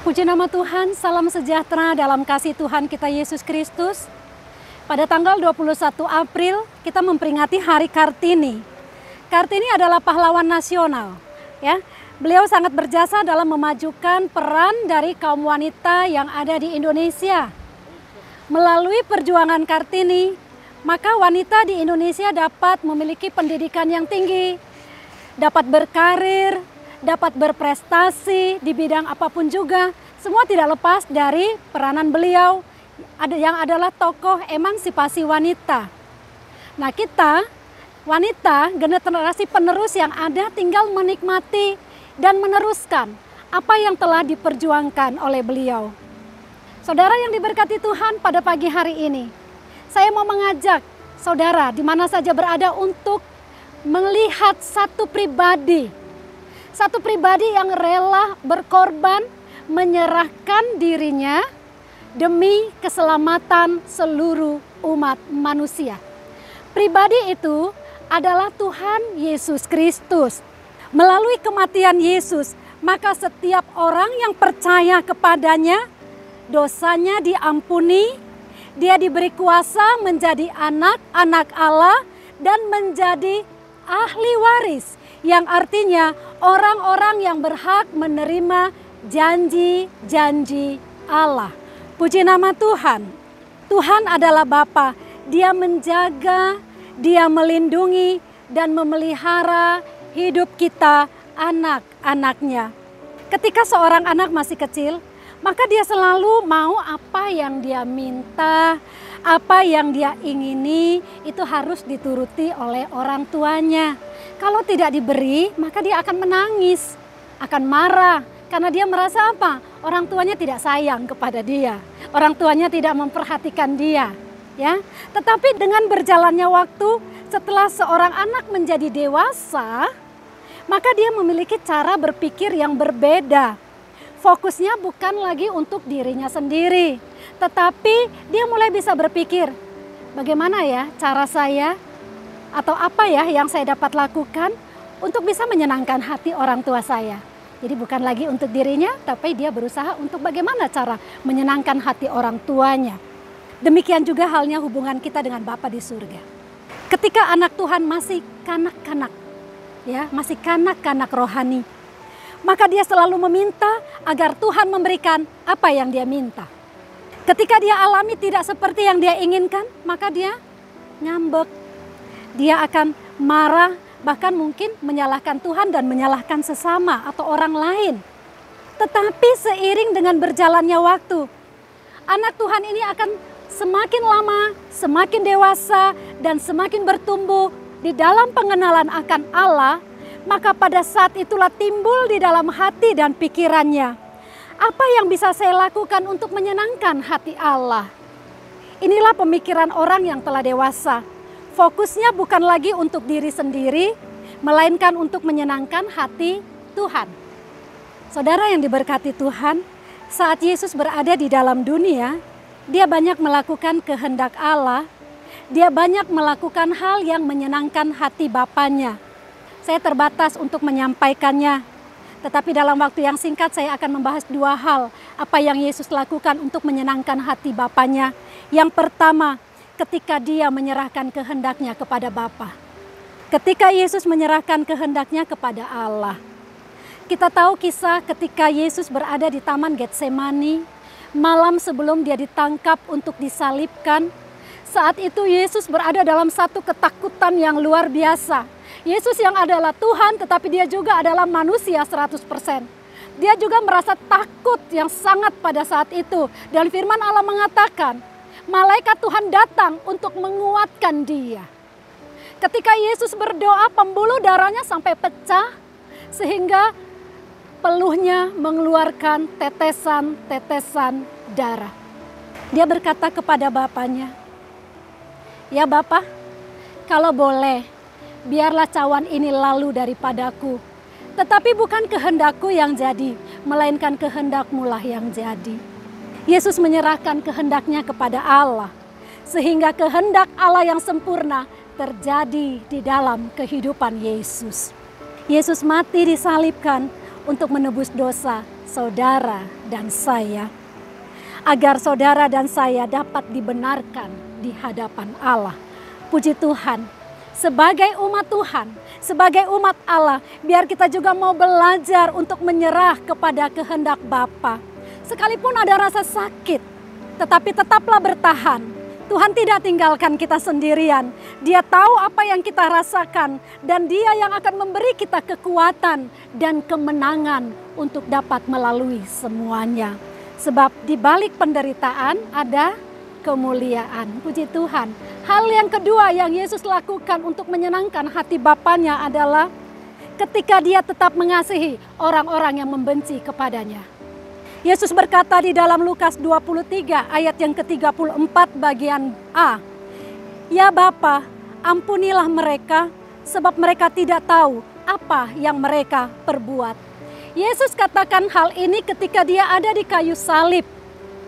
Puji nama Tuhan, salam sejahtera dalam kasih Tuhan kita Yesus Kristus. Pada tanggal 21 April kita memperingati Hari Kartini. Kartini adalah pahlawan nasional, ya. Beliau sangat berjasa dalam memajukan peran dari kaum wanita yang ada di Indonesia. Melalui perjuangan Kartini, maka wanita di Indonesia dapat memiliki pendidikan yang tinggi, dapat berkarir, dapat berprestasi di bidang apapun juga. Semua tidak lepas dari peranan beliau yang adalah tokoh emansipasi wanita. Nah, kita wanita generasi penerus yang ada tinggal menikmati dan meneruskan apa yang telah diperjuangkan oleh beliau. Saudara yang diberkati Tuhan, pada pagi hari ini saya mau mengajak saudara di mana saja berada untuk melihat satu pribadi yang rela berkorban, menyerahkan dirinya demi keselamatan seluruh umat manusia. Pribadi itu adalah Tuhan Yesus Kristus. Melalui kematian Yesus, maka setiap orang yang percaya kepadanya, dosanya diampuni, dia diberi kuasa menjadi anak-anak Allah dan menjadi ahli waris, yang artinya orang-orang yang berhak menerima janji-janji Allah. Puji nama Tuhan. Tuhan adalah Bapa. Dia menjaga, Dia melindungi dan memelihara hidup kita, anak-anaknya. Ketika seorang anak masih kecil, maka dia selalu mau apa yang dia minta, apa yang dia ingini, itu harus dituruti oleh orang tuanya. Kalau tidak diberi, maka dia akan menangis, akan marah. Karena dia merasa apa? Orang tuanya tidak sayang kepada dia. Orang tuanya tidak memperhatikan dia. Ya. Tetapi dengan berjalannya waktu, setelah seorang anak menjadi dewasa, maka dia memiliki cara berpikir yang berbeda. Fokusnya bukan lagi untuk dirinya sendiri, tetapi dia mulai bisa berpikir, bagaimana ya cara saya atau apa ya yang saya dapat lakukan untuk bisa menyenangkan hati orang tua saya. Jadi bukan lagi untuk dirinya, tapi dia berusaha untuk bagaimana cara menyenangkan hati orang tuanya. Demikian juga halnya hubungan kita dengan Bapa di surga. Ketika anak Tuhan masih kanak-kanak, ya, masih kanak-kanak rohani, maka dia selalu meminta agar Tuhan memberikan apa yang dia minta. Ketika dia alami tidak seperti yang dia inginkan, maka dia ngambek. Dia akan marah, bahkan mungkin menyalahkan Tuhan dan menyalahkan sesama atau orang lain. Tetapi seiring dengan berjalannya waktu, anak Tuhan ini akan semakin lama, semakin dewasa, dan semakin bertumbuh di dalam pengenalan akan Allah. Maka pada saat itulah timbul di dalam hati dan pikirannya, apa yang bisa saya lakukan untuk menyenangkan hati Allah? Inilah pemikiran orang yang telah dewasa. Fokusnya bukan lagi untuk diri sendiri, melainkan untuk menyenangkan hati Tuhan. Saudara yang diberkati Tuhan, saat Yesus berada di dalam dunia, dia banyak melakukan kehendak Allah. Dia banyak melakukan hal yang menyenangkan hati Bapanya. Saya terbatas untuk menyampaikannya, tetapi dalam waktu yang singkat saya akan membahas dua hal apa yang Yesus lakukan untuk menyenangkan hati Bapanya. Yang pertama, ketika dia menyerahkan kehendaknya kepada Bapa. Ketika Yesus menyerahkan kehendaknya kepada Allah. Kita tahu kisah ketika Yesus berada di Taman Getsemani, malam sebelum dia ditangkap untuk disalibkan. Saat itu Yesus berada dalam satu ketakutan yang luar biasa. Yesus yang adalah Tuhan, tetapi dia juga adalah manusia 100%. Dia juga merasa takut yang sangat pada saat itu. Dan firman Allah mengatakan, malaikat Tuhan datang untuk menguatkan dia. Ketika Yesus berdoa, pembuluh darahnya sampai pecah, sehingga peluhnya mengeluarkan tetesan-tetesan darah. Dia berkata kepada Bapanya, ya Bapa, kalau boleh, biarlah cawan ini lalu daripadaku. Tetapi bukan kehendakku yang jadi, melainkan kehendak-Mu lah yang jadi. Yesus menyerahkan kehendaknya kepada Allah, sehingga kehendak Allah yang sempurna terjadi di dalam kehidupan Yesus. Yesus mati disalibkan untuk menebus dosa saudara dan saya. Agar saudara dan saya dapat dibenarkan di hadapan Allah. Puji Tuhan, sebagai umat Tuhan, sebagai umat Allah, biar kita juga mau belajar untuk menyerah kepada kehendak Bapa. Sekalipun ada rasa sakit, tetapi tetaplah bertahan. Tuhan tidak tinggalkan kita sendirian. Dia tahu apa yang kita rasakan dan Dia yang akan memberi kita kekuatan dan kemenangan untuk dapat melalui semuanya. Sebab di balik penderitaan ada kemuliaan. Puji Tuhan. Hal yang kedua yang Yesus lakukan untuk menyenangkan hati Bapanya adalah ketika Dia tetap mengasihi orang-orang yang membenci kepadanya. Yesus berkata di dalam Lukas 23 ayat yang ke-34 bagian A. Ya Bapa, ampunilah mereka sebab mereka tidak tahu apa yang mereka perbuat. Yesus katakan hal ini ketika Dia ada di kayu salib.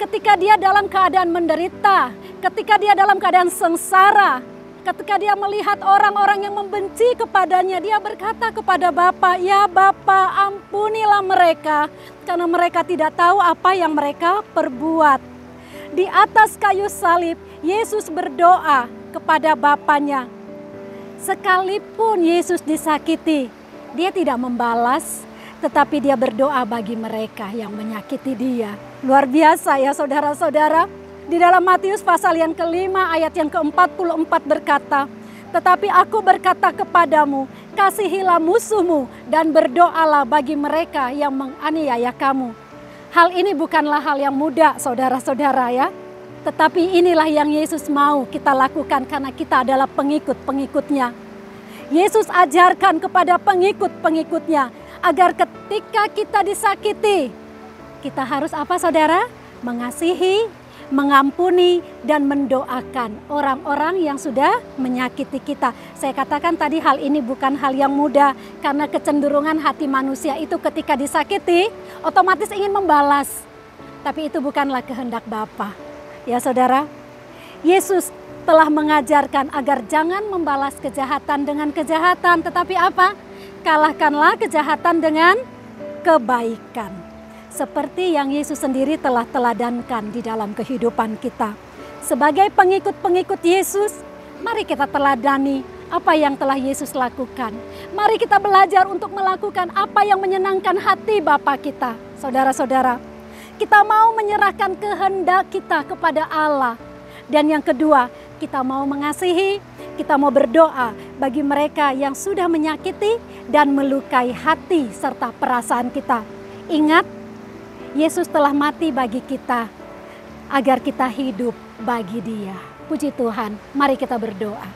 Ketika Dia dalam keadaan menderita, ketika Dia dalam keadaan sengsara, ketika Dia melihat orang-orang yang membenci kepadanya, Dia berkata kepada Bapa, ya Bapa, ampunilah mereka karena mereka tidak tahu apa yang mereka perbuat. Di atas kayu salib, Yesus berdoa kepada Bapanya. Sekalipun Yesus disakiti, Dia tidak membalas, tetapi Dia berdoa bagi mereka yang menyakiti Dia. Luar biasa ya saudara-saudara. Di dalam Matius pasal yang kelima ayat yang ke-44 berkata, tetapi aku berkata kepadamu, kasihilah musuhmu dan berdoalah bagi mereka yang menganiaya kamu. Hal ini bukanlah hal yang mudah saudara-saudara ya. Tetapi inilah yang Yesus mau kita lakukan karena kita adalah pengikut-pengikutnya. Yesus ajarkan kepada pengikut-pengikutnya agar ketika kita disakiti, kita harus apa saudara? Mengasihi, mengampuni dan mendoakan orang-orang yang sudah menyakiti kita. Saya katakan tadi hal ini bukan hal yang mudah karena kecenderungan hati manusia itu ketika disakiti otomatis ingin membalas. Tapi itu bukanlah kehendak Bapa. Ya saudara, Yesus telah mengajarkan agar jangan membalas kejahatan dengan kejahatan, tetapi apa? Kalahkanlah kejahatan dengan kebaikan. Seperti yang Yesus sendiri telah teladankan di dalam kehidupan kita. Sebagai pengikut-pengikut Yesus, mari kita teladani apa yang telah Yesus lakukan. Mari kita belajar untuk melakukan apa yang menyenangkan hati Bapa kita. Saudara-saudara, kita mau menyerahkan kehendak kita kepada Allah. Dan yang kedua, kita mau mengasihi, kita mau berdoa bagi mereka yang sudah menyakiti dan melukai hati serta perasaan kita. Ingat, Yesus telah mati bagi kita agar kita hidup bagi Dia. Puji Tuhan, mari kita berdoa.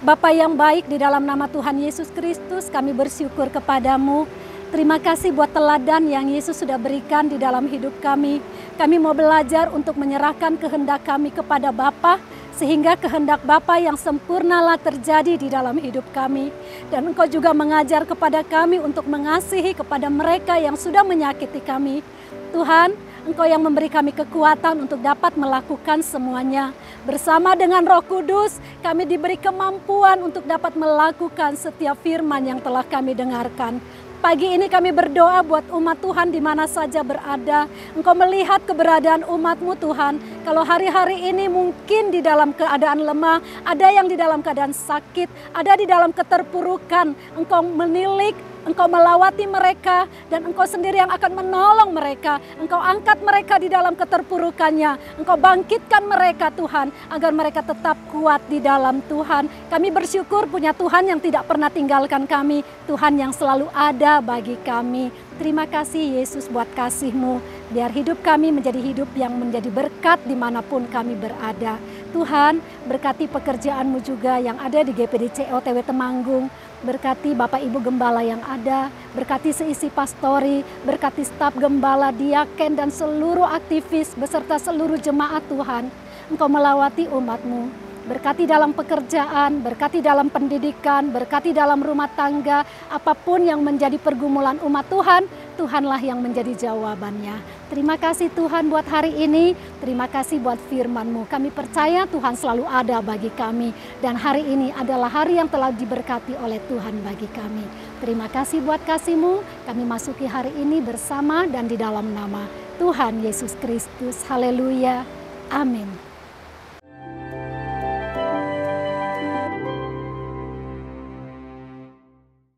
Bapa yang baik, di dalam nama Tuhan Yesus Kristus kami bersyukur kepadamu. Terima kasih buat teladan yang Yesus sudah berikan di dalam hidup kami. Kami mau belajar untuk menyerahkan kehendak kami kepada Bapa, sehingga kehendak Bapa yang sempurnalah terjadi di dalam hidup kami. Dan Engkau juga mengajar kepada kami untuk mengasihi kepada mereka yang sudah menyakiti kami. Tuhan, Engkau yang memberi kami kekuatan untuk dapat melakukan semuanya. Bersama dengan Roh Kudus, kami diberi kemampuan untuk dapat melakukan setiap firman yang telah kami dengarkan. Pagi ini kami berdoa buat umat Tuhan di mana saja berada. Engkau melihat keberadaan umat-Mu Tuhan. Kalau hari-hari ini mungkin di dalam keadaan lemah, ada yang di dalam keadaan sakit, ada di dalam keterpurukan. Engkau menilik, Engkau melawati mereka, dan Engkau sendiri yang akan menolong mereka. Engkau angkat mereka di dalam keterpurukannya. Engkau bangkitkan mereka Tuhan, agar mereka tetap kuat di dalam Tuhan. Kami bersyukur punya Tuhan yang tidak pernah tinggalkan kami. Tuhan yang selalu ada bagi kami. Terima kasih Yesus buat kasih-Mu. Biar hidup kami menjadi hidup yang menjadi berkat dimanapun kami berada. Tuhan, berkati pekerjaan-Mu juga yang ada di GPDC OTW Temanggung. Berkati Bapak Ibu Gembala yang ada, berkati seisi pastori, berkati staf gembala, diaken dan seluruh aktivis beserta seluruh jemaat Tuhan. Engkau melawati umat-Mu, berkati dalam pekerjaan, berkati dalam pendidikan, berkati dalam rumah tangga, apapun yang menjadi pergumulan umat Tuhan, Tuhanlah yang menjadi jawabannya. Terima kasih Tuhan buat hari ini, terima kasih buat firman-Mu. Kami percaya Tuhan selalu ada bagi kami, dan hari ini adalah hari yang telah diberkati oleh Tuhan bagi kami. Terima kasih buat kasih-Mu, kami masuki hari ini bersama dan di dalam nama Tuhan Yesus Kristus. Haleluya, amin.